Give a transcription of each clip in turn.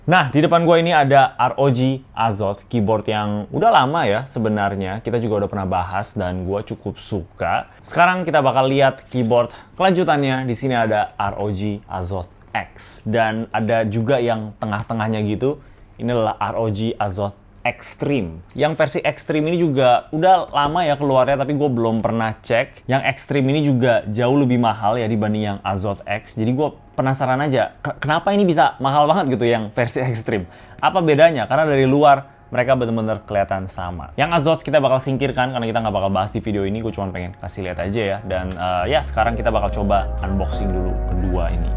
Nah, di depan gue ini ada ROG Azoth, keyboard yang udah lama ya sebenarnya. Kita juga udah pernah bahas dan gue cukup suka. Sekarang kita bakal lihat keyboard kelanjutannya. Di sini ada ROG Azoth X. Dan ada juga yang tengah-tengahnya gitu. Ini adalah ROG Azoth Extreme. Yang versi Extreme ini juga udah lama ya keluarnya, tapi gue belum pernah cek. Yang Extreme ini juga jauh lebih mahal ya dibanding yang Azoth X. Jadi gue penasaran aja, kenapa ini bisa mahal banget gitu yang versi Extreme? Apa bedanya? Karena dari luar mereka benar-benar kelihatan sama. Yang Azoth kita bakal singkirkan karena kita nggak bakal bahas di video ini. Gue cuma pengen kasih lihat aja ya. Dan ya sekarang kita bakal coba unboxing dulu kedua ini.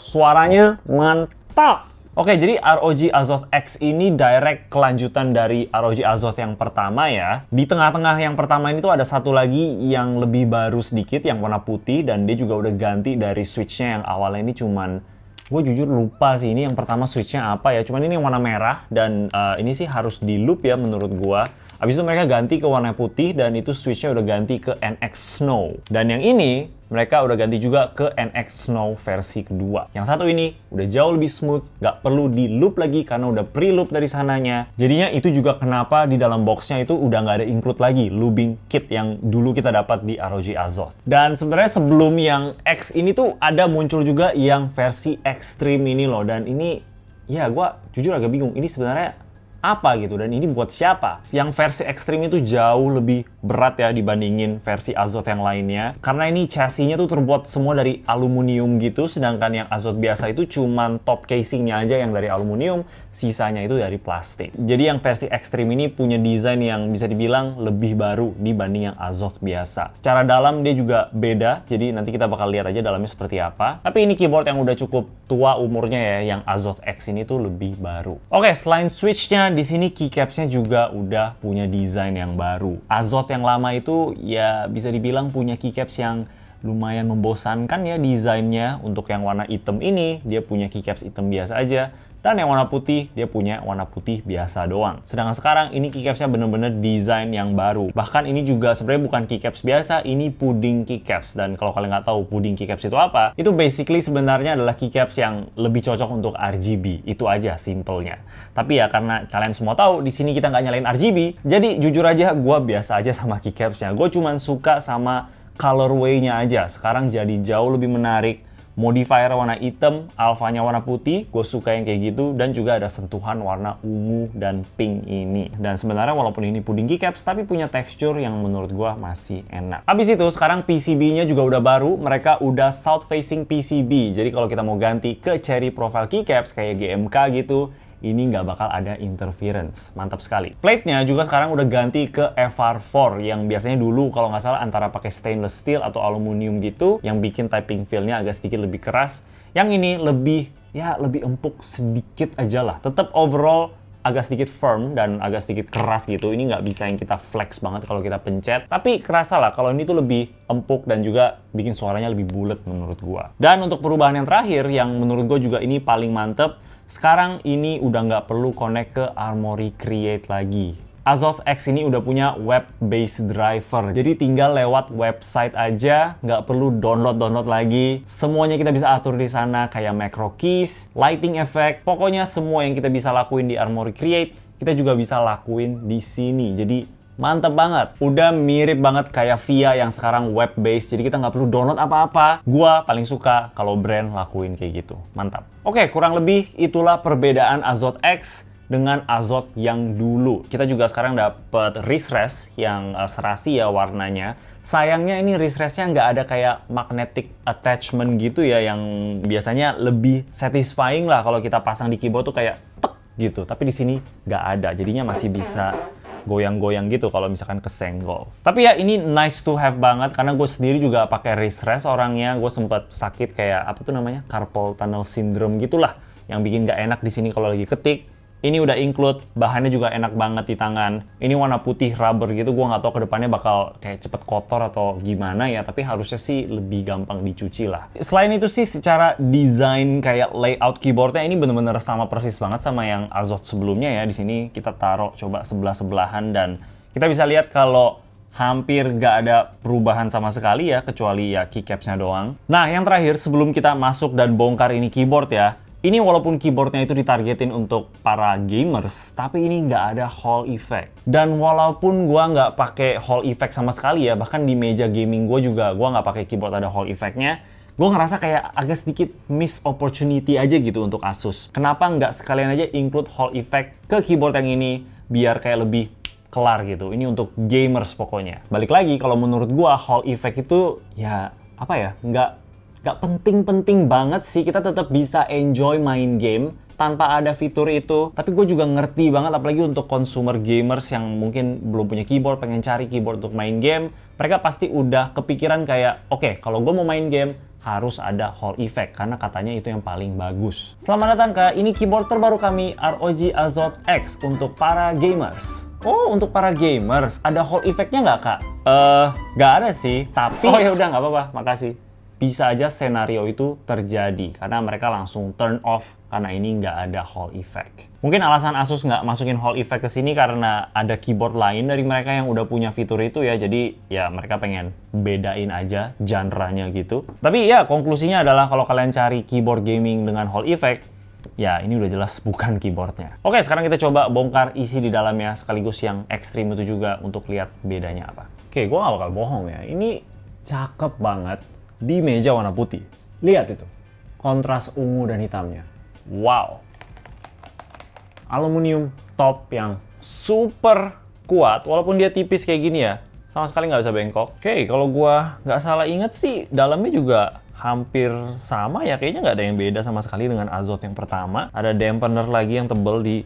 Suaranya mantap! Oke, jadi ROG Azoth X ini direct kelanjutan dari ROG Azoth yang pertama ya. Di tengah-tengah yang pertama ini tuh ada satu lagi yang lebih baru sedikit, yang warna putih. Dan dia juga udah ganti dari switch-nya yang awalnya ini cuman... Gue jujur lupa sih ini yang pertama switch-nya apa ya. Cuman ini yang warna merah dan ini sih harus di loop ya menurut gue. Habis itu mereka ganti ke warna putih dan itu switch-nya udah ganti ke NX Snow. Dan yang ini mereka udah ganti juga ke NX Snow versi kedua. Yang satu ini udah jauh lebih smooth, nggak perlu di loop lagi karena udah pre-loop dari sananya. Jadinya itu juga kenapa di dalam boxnya itu udah nggak ada include lagi looping kit yang dulu kita dapat di ROG Azoth. Dan sebenarnya sebelum yang X ini tuh ada muncul juga yang versi Extreme ini loh. Dan ini ya gue jujur agak bingung. Ini sebenarnya apa gitu, dan ini buat siapa? Yang versi Extreme itu jauh lebih berat ya dibandingin versi Azoth yang lainnya, karena ini chassis-nya tuh terbuat semua dari aluminium gitu, sedangkan yang Azoth biasa itu cuman top casing-nya aja yang dari aluminium, sisanya itu dari plastik. Jadi yang versi Extreme ini punya desain yang bisa dibilang lebih baru dibanding yang Azoth biasa. Secara dalam dia juga beda, jadi nanti kita bakal lihat aja dalamnya seperti apa. Tapi ini keyboard yang udah cukup tua umurnya ya, yang Azoth X ini tuh lebih baru. Oke, selain switch-nya, di sini keycaps-nya juga udah punya desain yang baru. Azoth yang lama itu ya bisa dibilang punya keycaps yang lumayan membosankan ya desainnya. Untuk yang warna hitam ini dia punya keycaps hitam biasa aja. Dan yang warna putih, dia punya warna putih biasa doang. Sedangkan sekarang ini keycaps-nya bener-bener desain yang baru. Bahkan ini juga sebenarnya bukan keycaps biasa, ini pudding keycaps. Dan kalau kalian nggak tahu pudding keycaps itu apa, itu basically sebenarnya adalah keycaps yang lebih cocok untuk RGB. Itu aja simpelnya. Tapi ya karena kalian semua tahu, di sini kita nggak nyalain RGB, jadi jujur aja gue biasa aja sama keycaps-nya. Gue cuman suka sama colorway-nya aja. Sekarang jadi jauh lebih menarik. Modifier warna hitam, alfanya warna putih, gue suka yang kayak gitu, dan juga ada sentuhan warna ungu dan pink ini. Dan sebenarnya walaupun ini pudding keycaps, tapi punya tekstur yang menurut gue masih enak. Habis itu sekarang PCB-nya juga udah baru, mereka udah south facing PCB. Jadi kalau kita mau ganti ke cherry profile keycaps kayak GMK gitu, ini nggak bakal ada interference. Mantap sekali. Plate-nya juga sekarang udah ganti ke FR4 yang biasanya dulu kalau nggak salah antara pakai stainless steel atau aluminium gitu, yang bikin typing feel-nya agak sedikit lebih keras. Yang ini lebih empuk sedikit aja lah. Tetap overall agak sedikit firm dan agak sedikit keras gitu. Ini nggak bisa yang kita flex banget kalau kita pencet. Tapi kerasa lah kalau ini tuh lebih empuk dan juga bikin suaranya lebih bulat menurut gua. Dan untuk perubahan yang terakhir yang menurut gua juga ini paling mantep, sekarang ini udah nggak perlu connect ke Armoury Create lagi. Azoth X ini udah punya web-based driver. Jadi tinggal lewat website aja, nggak perlu download lagi. Semuanya kita bisa atur di sana kayak macro keys, lighting effect. Pokoknya semua yang kita bisa lakuin di Armoury Create, kita juga bisa lakuin di sini. Jadi mantep banget. Udah mirip banget kayak VIA yang sekarang web-based. Jadi kita nggak perlu download apa-apa. Gua paling suka kalau brand lakuin kayak gitu. Mantap. Oke, kurang lebih itulah perbedaan Azoth X dengan Azoth yang dulu. Kita juga sekarang dapat wrist rest yang serasi ya warnanya. Sayangnya ini wrist restnya nggak ada kayak magnetic attachment gitu ya, yang biasanya lebih satisfying lah kalau kita pasang di keyboard tuh kayak tek gitu. Tapi di sini nggak ada, jadinya masih bisa goyang-goyang gitu kalau misalkan kesenggol. Tapi ya ini nice to have banget karena gue sendiri juga pakai wrist rest orangnya. Gue sempat sakit kayak apa tuh namanya, carpal tunnel syndrome gitulah, yang bikin nggak enak di sini kalau lagi ketik. Ini udah include, bahannya juga enak banget di tangan. Ini warna putih rubber gitu, gue nggak tahu kedepannya bakal kayak cepet kotor atau gimana ya, tapi harusnya sih lebih gampang dicuci lah. Selain itu sih, secara desain kayak layout keyboardnya ini bener-bener sama persis banget sama yang Azoth sebelumnya ya. Di sini kita taruh coba sebelah-sebelahan dan kita bisa lihat kalau hampir nggak ada perubahan sama sekali ya, kecuali ya keycapsnya doang. Nah, yang terakhir sebelum kita masuk dan bongkar ini keyboard ya, ini walaupun keyboardnya itu ditargetin untuk para gamers, tapi ini nggak ada Hall effect. Dan walaupun gua nggak pakai Hall effect sama sekali ya, bahkan di meja gaming gua juga gua nggak pakai keyboard ada Hall effect-nya, gua ngerasa kayak agak sedikit miss opportunity aja gitu untuk Asus. Kenapa nggak sekalian aja include Hall effect ke keyboard yang ini, biar kayak lebih kelar gitu. Ini untuk gamers pokoknya. Balik lagi, kalau menurut gua Hall effect itu ya apa ya, nggak penting-penting banget sih. Kita tetap bisa enjoy main game tanpa ada fitur itu. Tapi gue juga ngerti banget, apalagi untuk consumer gamers yang mungkin belum punya keyboard, pengen cari keyboard untuk main game. Mereka pasti udah kepikiran kayak, oke, kalau gue mau main game, harus ada Hall effect, karena katanya itu yang paling bagus. Selamat datang ke ini keyboard terbaru kami, ROG Azoth X untuk para gamers. Oh, untuk para gamers, ada Hall effect-nya nggak, Kak? Nggak ada sih, tapi... Oh ya udah, nggak apa-apa, makasih. Bisa aja skenario itu terjadi karena mereka langsung turn off karena ini nggak ada Hall effect. Mungkin alasan Asus nggak masukin Hall effect ke sini karena ada keyboard lain dari mereka yang udah punya fitur itu ya. Jadi ya mereka pengen bedain aja genre-nya gitu. Tapi ya konklusinya adalah kalau kalian cari keyboard gaming dengan Hall effect, ya ini udah jelas bukan keyboardnya. Oke, sekarang kita coba bongkar isi di dalamnya sekaligus yang ekstrim itu juga untuk lihat bedanya apa. Oke, gue nggak bakal bohong ya. Ini cakep banget di meja warna putih. Lihat itu, kontras ungu dan hitamnya. Wow. Aluminium top yang super kuat, walaupun dia tipis kayak gini ya, sama sekali nggak bisa bengkok. Oke, kalau gua nggak salah inget sih, dalamnya juga hampir sama ya. Kayaknya nggak ada yang beda sama sekali dengan Azoth yang pertama. Ada dampener lagi yang tebel di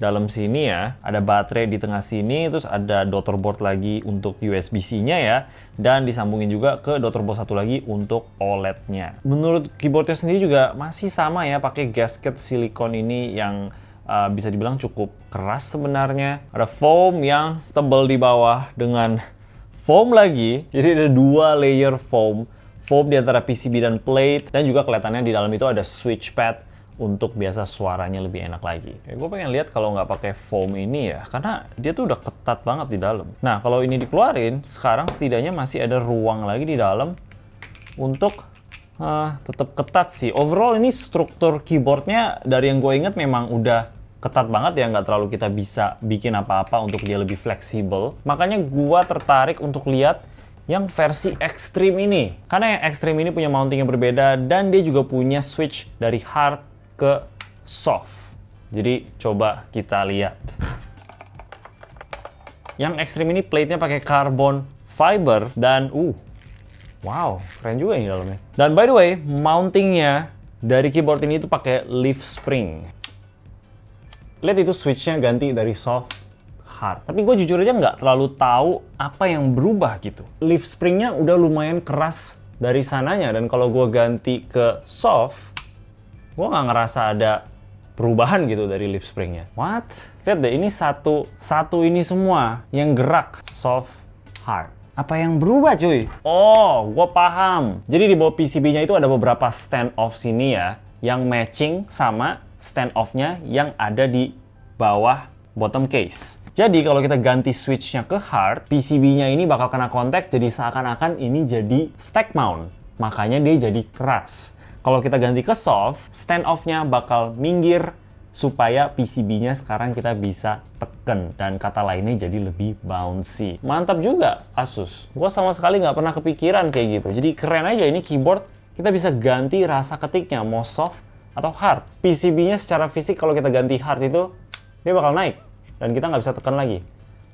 dalam sini ya, ada baterai di tengah sini, terus ada daughterboard lagi untuk USB-C-nya ya, dan disambungin juga ke daughterboard satu lagi untuk OLED-nya. Menurut keyboardnya sendiri juga masih sama ya, pakai gasket silikon ini yang bisa dibilang cukup keras sebenarnya. Ada foam yang tebal di bawah dengan foam lagi, jadi ada dua layer foam di antara PCB dan plate, dan juga kelihatannya di dalam itu ada switch pad untuk biasa suaranya lebih enak lagi. Gue pengen lihat kalau nggak pakai foam ini ya, karena dia tuh udah ketat banget di dalam. Nah, kalau ini dikeluarin, sekarang setidaknya masih ada ruang lagi di dalam untuk tetap ketat sih. Overall ini struktur keyboardnya dari yang gue inget memang udah ketat banget ya, nggak terlalu kita bisa bikin apa-apa untuk dia lebih fleksibel. Makanya gue tertarik untuk lihat yang versi ekstrim ini. Karena yang ekstrim ini punya mounting yang berbeda dan dia juga punya switch dari hard ke soft. Jadi coba kita lihat. Yang ekstrim ini plate-nya pakai carbon fiber dan wow, keren juga ini dalamnya. Dan by the way, mountingnya dari keyboard ini itu pakai leaf spring. Lihat itu switch-nya ganti dari soft hard. Tapi gue jujur aja nggak terlalu tahu apa yang berubah gitu. Leaf spring-nya udah lumayan keras dari sananya, dan kalau gue ganti ke soft, gue nggak ngerasa ada perubahan gitu dari leaf spring-nya. What? Lihat deh, ini satu ini semua yang gerak. Soft, hard. Apa yang berubah cuy? Oh, gue paham. Jadi di bawah PCB-nya itu ada beberapa stand off sini ya, yang matching sama stand off-nya yang ada di bawah bottom case. Jadi kalau kita ganti switch-nya ke hard, PCB-nya ini bakal kena kontak, jadi seakan-akan ini jadi stack mount. Makanya dia jadi keras. Kalau kita ganti ke soft, stand off-nya bakal minggir supaya PCB-nya sekarang kita bisa tekan, dan kata lainnya jadi lebih bouncy. Mantap juga Asus. Gua sama sekali nggak pernah kepikiran kayak gitu. Jadi keren aja ini keyboard, kita bisa ganti rasa ketiknya mau soft atau hard. PCB-nya secara fisik kalau kita ganti hard itu dia bakal naik dan kita nggak bisa tekan lagi.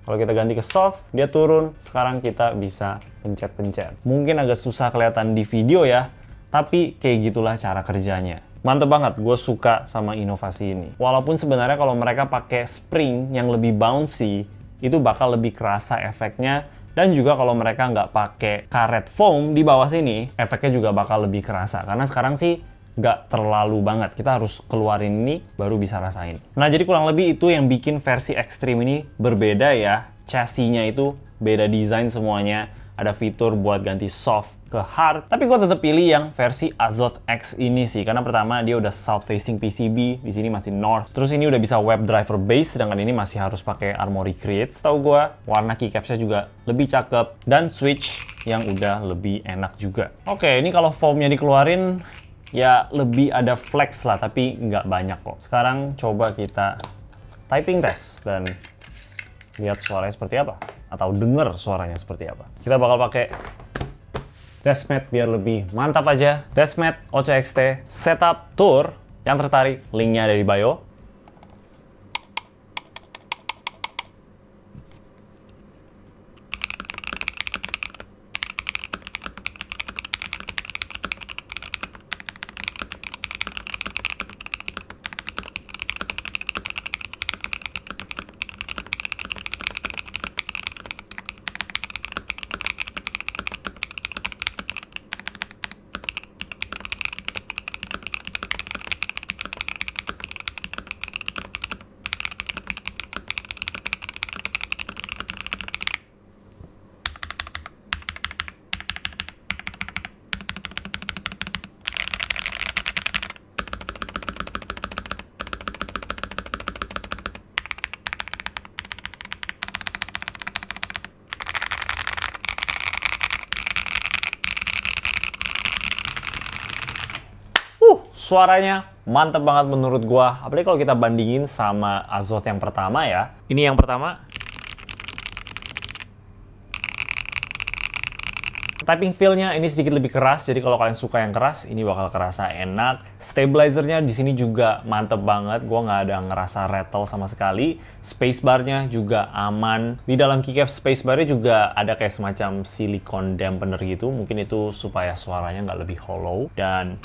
Kalau kita ganti ke soft, dia turun. Sekarang kita bisa pencet-pencet. Mungkin agak susah kelihatan di video ya, tapi kayak gitulah cara kerjanya. Mantep banget, gue suka sama inovasi ini. Walaupun sebenarnya kalau mereka pakai spring yang lebih bouncy, itu bakal lebih kerasa efeknya. Dan juga kalau mereka nggak pakai karet foam di bawah sini, efeknya juga bakal lebih kerasa. Karena sekarang sih nggak terlalu banget. Kita harus keluarin ini baru bisa rasain. Nah, jadi kurang lebih itu yang bikin versi Extreme ini berbeda ya. Chassis-nya itu beda desain semuanya. Ada fitur buat ganti soft ke hard, tapi gue tetap pilih yang versi Azoth X ini sih, karena pertama dia udah south facing PCB, di sini masih north, terus ini udah bisa web driver base, sedangkan ini masih harus pakai Armoury Create. Setahu gue warna keycapsnya juga lebih cakep, dan switch yang udah lebih enak juga. Oke, ini kalau foamnya dikeluarin ya lebih ada flex lah, tapi nggak banyak kok. Sekarang coba kita typing test dan lihat suaranya seperti apa, atau denger suaranya seperti apa. Kita bakal pakai Deskmat biar lebih mantap aja. Deskmat OCXT Setup Tour. Yang tertarik, linknya ada di bio. Suaranya mantep banget menurut gua. Apalagi kalau kita bandingin sama Azoth yang pertama ya. Ini yang pertama. Typing feel-nya ini sedikit lebih keras, jadi kalau kalian suka yang keras, ini bakal kerasa enak. Stabilizer-nya di sini juga mantep banget, gua nggak ada ngerasa rattle sama sekali. Spacebar-nya juga aman. Di dalam keycap spacebar-nya juga ada kayak semacam silicone dampener gitu, mungkin itu supaya suaranya nggak lebih hollow. Dan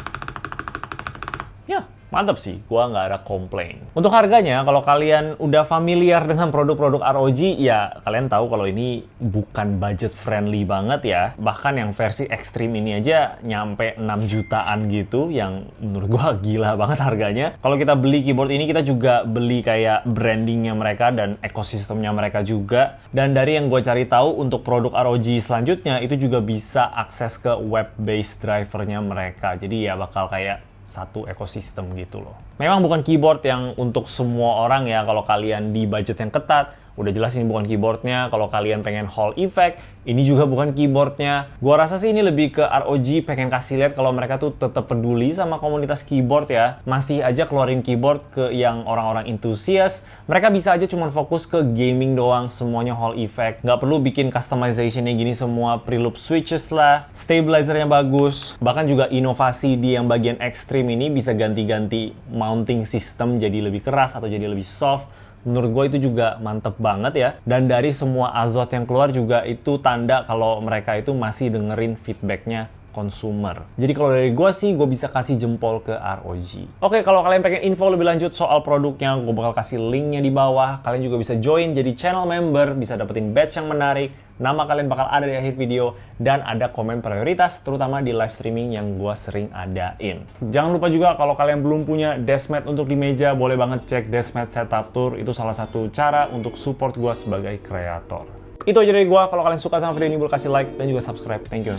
ya, mantap sih, gua nggak ada komplain. Untuk harganya, kalau kalian udah familiar dengan produk-produk ROG, ya kalian tahu kalau ini bukan budget friendly banget ya. Bahkan yang versi Extreme ini aja nyampe 6 jutaan gitu, yang menurut gua gila banget harganya. Kalau kita beli keyboard ini, kita juga beli kayak brandingnya mereka dan ekosistemnya mereka juga. Dan dari yang gue cari tahu, untuk produk ROG selanjutnya, itu juga bisa akses ke web-based drivernya mereka. Jadi ya bakal kayak satu ekosistem gitu loh. Memang bukan keyboard yang untuk semua orang ya. Kalau kalian di budget yang ketat, udah jelas ini bukan keyboardnya. Kalau kalian pengen Hall effect, ini juga bukan keyboardnya. Gua rasa sih ini lebih ke ROG pengen kasih lihat kalau mereka tuh tetap peduli sama komunitas keyboard ya. Masih aja keluarin keyboard ke yang orang-orang enthusiast. Mereka bisa aja cuma fokus ke gaming doang, semuanya Hall effect. Nggak perlu bikin customization-nya gini semua, preloop switches lah, stabilizer-nya bagus. Bahkan juga inovasi di yang bagian Extreme ini bisa ganti-ganti mounting system jadi lebih keras atau jadi lebih soft. Menurut gue itu juga mantep banget ya. Dan dari semua Azoth yang keluar juga itu tanda kalau mereka itu masih dengerin feedbacknya consumer. Jadi kalau dari gue sih, gue bisa kasih jempol ke ROG. Oke, kalau kalian pengen info lebih lanjut soal produknya, gue bakal kasih linknya di bawah. Kalian juga bisa join jadi channel member, bisa dapetin badge yang menarik. Nama kalian bakal ada di akhir video, dan ada komen prioritas, terutama di live streaming yang gue sering adain. Jangan lupa juga kalau kalian belum punya deskmat untuk di meja, boleh banget cek Deskmat Setup Tour. Itu salah satu cara untuk support gue sebagai kreator. Itu aja dari gue. Kalau kalian suka sama video ini, boleh kasih like dan juga subscribe. Thank you.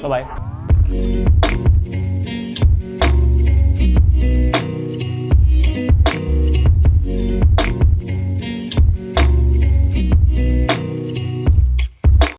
Bye-bye.